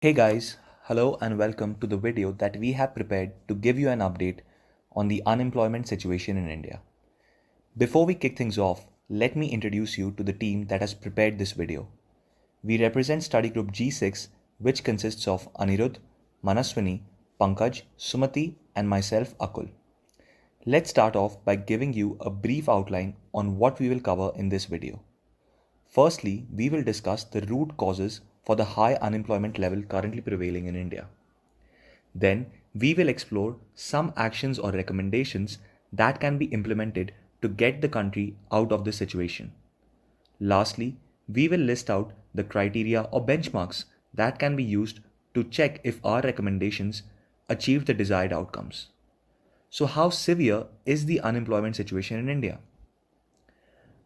Hey guys, hello and welcome to the video that we have prepared to give you an update on the unemployment situation in India. Before we kick things off, let me introduce you to the team that has prepared this video. We represent study group G6, which consists of Anirudh, Manaswini, Pankaj, Sumati, and myself Akul. Let's start off by giving you a brief outline on what we will cover in this video. Firstly, we will discuss the root causes for the high unemployment level currently prevailing in India. Then, we will explore some actions or recommendations that can be implemented to get the country out of this situation. Lastly, we will list out the criteria or benchmarks that can be used to check if our recommendations achieve the desired outcomes. So, how severe is the unemployment situation in India?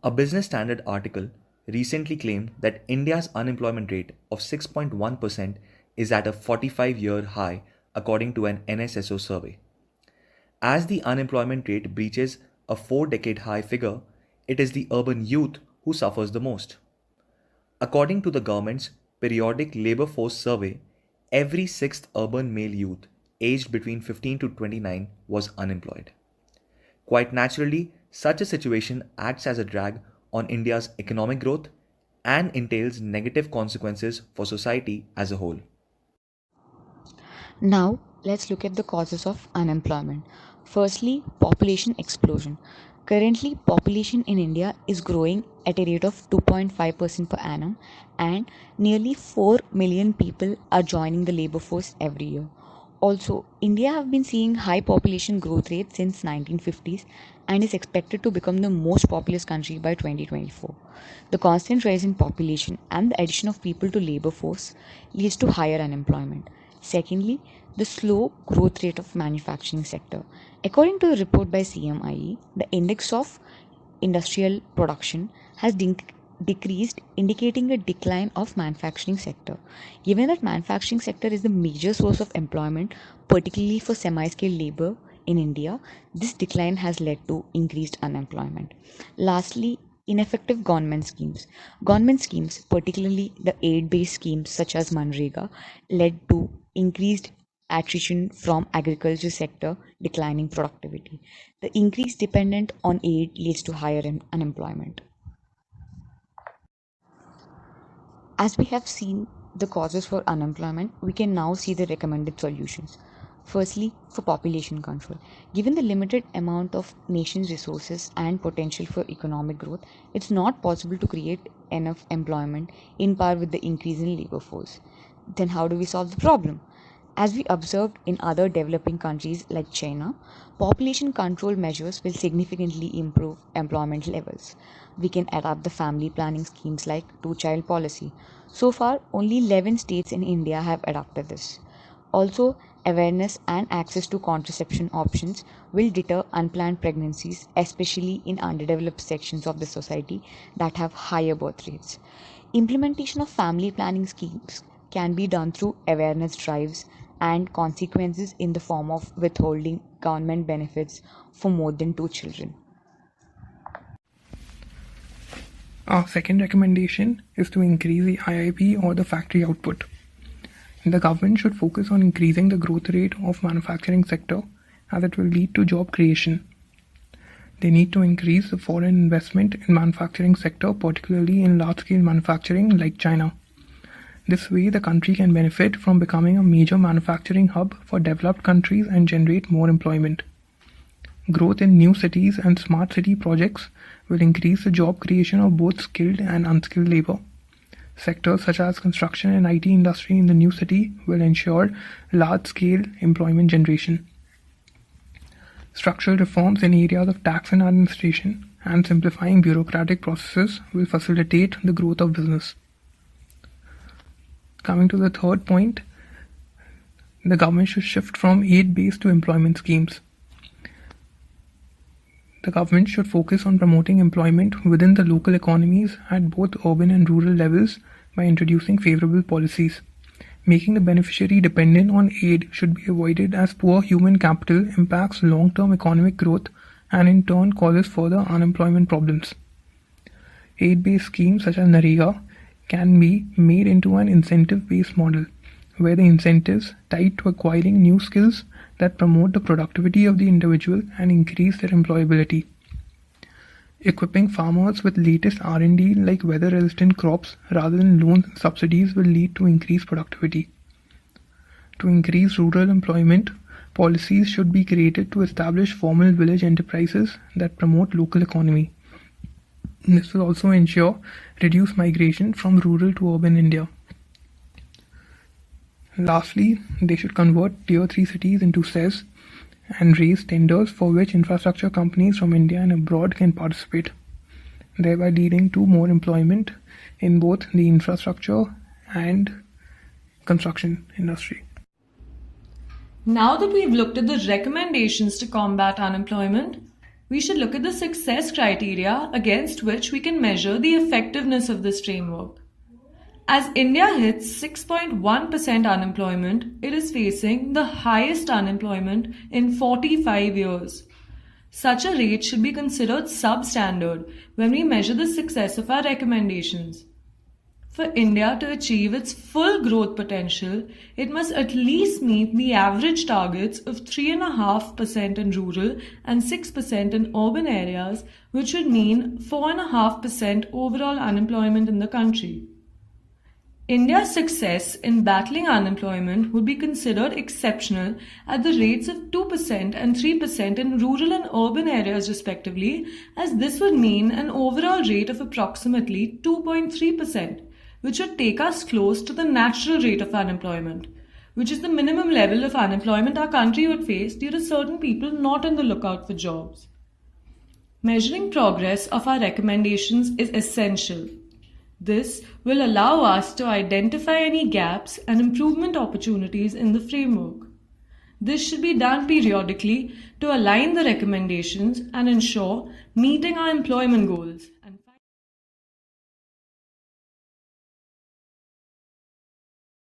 A Business Standard article recently claimed that India's unemployment rate of 6.1% is at a 45-year high according to an NSSO survey. As the unemployment rate breaches a 4-decade high figure, it is the urban youth who suffers the most. According to the government's periodic labor force survey, every sixth urban male youth aged between 15 to 29 was unemployed. Quite naturally, such a situation acts as a drag on India's economic growth and entails negative consequences for society as a whole. Now, let's look at the causes of unemployment. Firstly, population explosion. Currently, population in India is growing at a rate of 2.5% per annum, and nearly 4 million people are joining the labor force every year. Also, India have been seeing high population growth rate since 1950s and is expected to become the most populous country by 2024. The constant rise in population and the addition of people to labor force leads to higher unemployment. Secondly, the slow growth rate of manufacturing sector. According to a report by CMIE, the index of industrial production has decreased, indicating a decline of manufacturing sector. Given that manufacturing sector is the major source of employment, particularly for semi-skilled labor in India, this decline has led to increased unemployment. Lastly, ineffective government schemes. Government schemes, particularly the aid-based schemes such as Manrega, led to increased attrition from agriculture sector, declining productivity. The increased dependent on aid leads to higher unemployment. As we have seen the causes for unemployment, we can now see the recommended solutions. Firstly, for population control. Given the limited amount of nation's resources and potential for economic growth, it's not possible to create enough employment in par with the increase in labor force. Then how do we solve the problem? As we observed in other developing countries like China, population control measures will significantly improve employment levels. We can adopt the family planning schemes like two-child policy. So far, only 11 states in India have adopted this. Also, awareness and access to contraception options will deter unplanned pregnancies, especially in underdeveloped sections of the society that have higher birth rates. Implementation of family planning schemes can be done through awareness drives and consequences in the form of withholding government benefits for more than two children. Our second recommendation is to increase the IIP or the factory output. The government should focus on increasing the growth rate of manufacturing sector as it will lead to job creation. They need to increase the foreign investment in manufacturing sector, particularly in large-scale manufacturing like China. This way, the country can benefit from becoming a major manufacturing hub for developed countries and generate more employment. Growth in new cities and smart city projects will increase the job creation of both skilled and unskilled labor. Sectors such as construction and IT industry in the new city will ensure large-scale employment generation. Structural reforms in areas of tax and administration and simplifying bureaucratic processes will facilitate the growth of business. Coming to the third point, the government should shift from aid-based to employment schemes. The government should focus on promoting employment within the local economies at both urban and rural levels by introducing favorable policies. Making the beneficiary dependent on aid should be avoided as poor human capital impacts long-term economic growth and in turn causes further unemployment problems. Aid-based schemes such as Narega can be made into an incentive-based model where the incentives tied to acquiring new skills that promote the productivity of the individual and increase their employability. Equipping farmers with latest R&D like weather-resistant crops rather than loans and subsidies will lead to increased productivity. To increase rural employment, policies should be created to establish formal village enterprises that promote local economy. This will also ensure reduced migration from rural to urban India. Lastly, they should convert Tier 3 cities into CES and raise tenders for which infrastructure companies from India and abroad can participate, thereby leading to more employment in both the infrastructure and construction industry. Now that we've looked at the recommendations to combat unemployment, we should look at the success criteria against which we can measure the effectiveness of this framework. As India hits 6.1% unemployment, it is facing the highest unemployment in 45 years. Such a rate should be considered substandard when we measure the success of our recommendations. For India to achieve its full growth potential, it must at least meet the average targets of 3.5% in rural and 6% in urban areas, which would mean 4.5% overall unemployment in the country. India's success in battling unemployment would be considered exceptional at the rates of 2% and 3% in rural and urban areas respectively, as this would mean an overall rate of approximately 2.3%, which would take us close to the natural rate of unemployment, which is the minimum level of unemployment our country would face due to certain people not on the lookout for jobs. Measuring progress of our recommendations is essential. This will allow us to identify any gaps and improvement opportunities in the framework. This should be done periodically to align the recommendations and ensure meeting our employment goals.